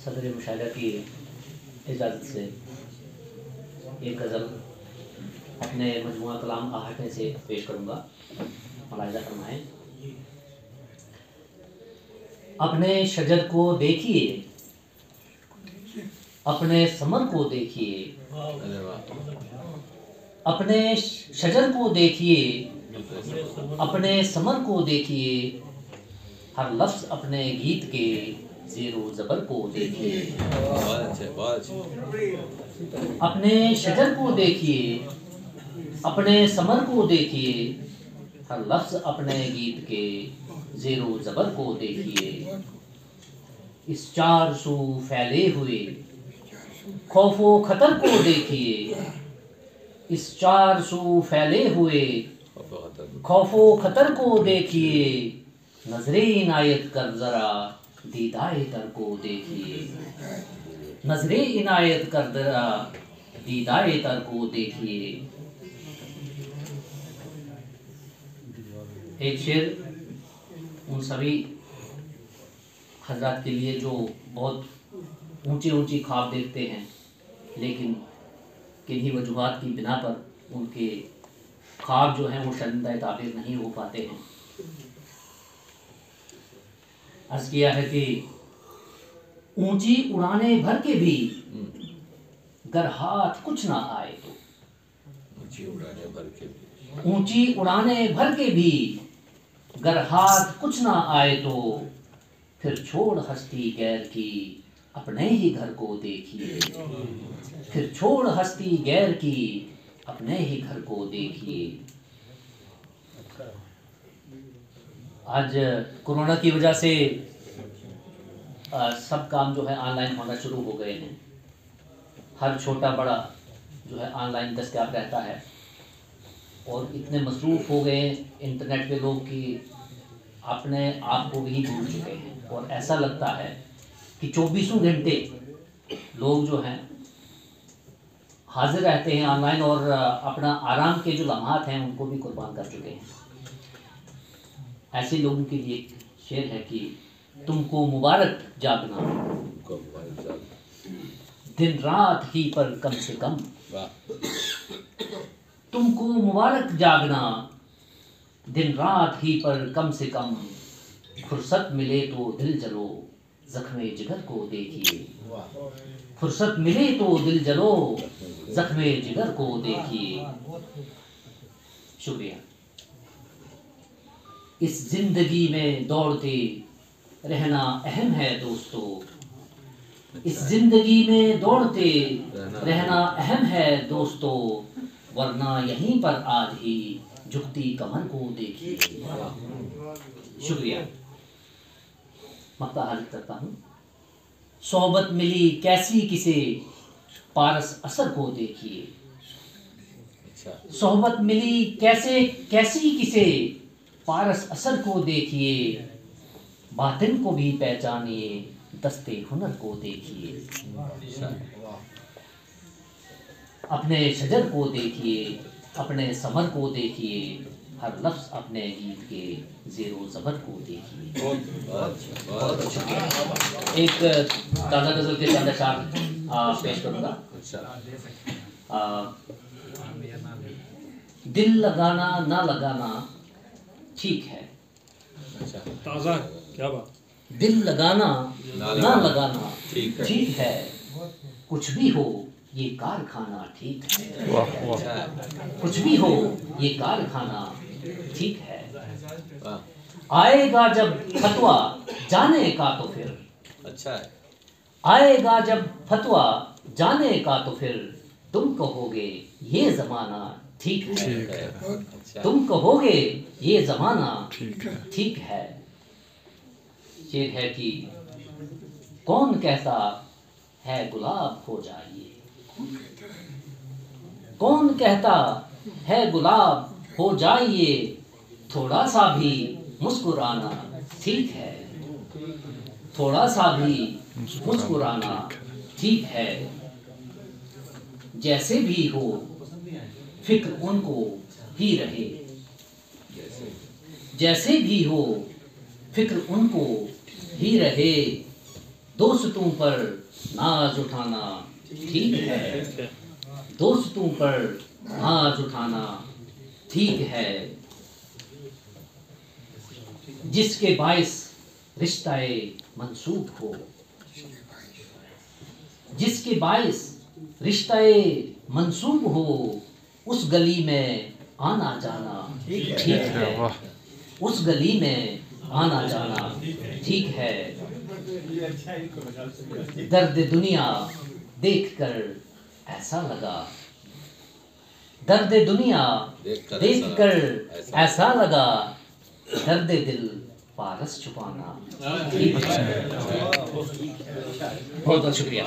सदर मुशायरा की इजाज़त से एक गज़ल अपने मजमुआ कलाम आहटे से पेश करूँगा, मुलाहिज़ा फरमाएं। अपने शजर को देखिए, अपने समर को देखिए, अपने शजर को देखिए, अपने समर को देखिए, हर लफ्ज़ अपने गीत के ज़ेरो ज़बर को देखिए। अपने शजर को देखिए, अपने समर को देखिए, हर लफ्ज़ अपने गीत के ज़ेरो ज़बर को देखिए। इस चार सू फैले हुए खौफो खतर को देखिए, इस चार सू फैले हुए खौफो खतर को देखिए। नजरे इनायत कर जरा दीदाए तर को देखिए, नजरे इनायत कर जरा दीदाए तर को देखिए। एक शेर उन सभी हजरात के लिए जो बहुत ऊंची ऊंची ख्वाब देखते हैं, लेकिन किन्हीं वजूहात की बिना पर उनके ख्वाब जो हैं वो शर्मिंदा ताबीर नहीं हो पाते हैं। अर्ज़ किया है कि ऊंची उड़ाने भर के भी गर हाथ कुछ ना आए तो, ऊंची उड़ाने भर के भी, ऊंची उड़ाने भर के भी गर हाथ कुछ ना आए तो, फिर छोड़ हस्ती गैर की अपने ही घर को देखिए, फिर छोड़ हस्ती गैर की अपने ही घर को देखिए। आज कोरोना की वजह से सब काम जो है ऑनलाइन होना शुरू हो गए हैं। हर छोटा बड़ा जो है ऑनलाइन दस्तयाब रहता है और इतने मसरूफ़ हो गए इंटरनेट पे लोग कि अपने आप को भी भूल चुके हैं। और ऐसा लगता है कि 24 घंटे लोग जो हैं हाजिर रहते हैं ऑनलाइन और अपना आराम के जो लम्हात हैं उनको भी कुर्बान कर चुके हैं। ऐसे लोगों के लिए शेर है कि तुमको मुबारक जागना दिन रात ही पर कम से कम, तुमको मुबारक जागना दिन रात ही पर कम से कम। फुर्सत मिले तो दिल जलो ज़ख्मे जिगर को देखिए, फुर्सत मिले तो दिल जलो ज़ख्मे जिगर को देखिए। शुक्रिया। इस जिंदगी में दौड़ते रहना अहम है दोस्तों, इस जिंदगी में दौड़ते रहना अहम है दोस्तों, वरना यहीं पर आज ही झुकती कमर को देखिए। शुक्रिया। मक्ता हाजिर करता हूँ। सोहबत मिली कैसी किसे पारस असर को देखिए, सोहबत मिली कैसी किसे पारस असर को देखिए। बातिन को भी पहचानिए दस्ते हुनर को देखिए। अपने शजर को देखिए, अपने समर को देखिए, हर लफ्ज़ अपने गीत के ज़ेरो ज़बर को देखिए। बहुत शुक्रिया। एक ताज़ा गज़ल के चंद अशआर पेश करूँगा। दिल लगाना ना लगाना ठीक है, ताज़ा क्या बात, दिल लगाना ना लगाना ठीक है, कुछ भी हो ये कारखाना ठीक है। वाह वाह। कुछ भी हो ये कारखाना ठीक है। आएगा जब फतवा जाने का तो फिर, अच्छा है, आएगा जब फतवा जाने का तो फिर तुम कहोगे ये ज़माना ठीक है, तुम कहोगे ये ज़माना ठीक है। शेर है कि कौन कहता है गुलाब हो जाइए, कौन कहता है गुलाब हो जाइए, थोड़ा सा भी मुस्कुराना ठीक है, थोड़ा सा भी मुस्कुराना ठीक है। जैसे भी हो फिक्र उनको ही रहे, जैसे भी हो फिक्र उनको ही रहे, दोस्तों पर नाज उठाना ठीक है, दोस्तों पर नाज उठाना ठीक है, जिसके बाइस रिश्ताए मंसूब हो, जिसके बाइस रिश्ताए मंसूब हो, उस गली में आना जाना ठीक है, उस गली में आना जाना ठीक है। दर्द दुनिया देखकर ऐसा लगा, दर्द दुनिया देखकर ऐसा लगा, दर्द दिल पारस छुपाना ठीक है। बहुत बहुत शुक्रिया।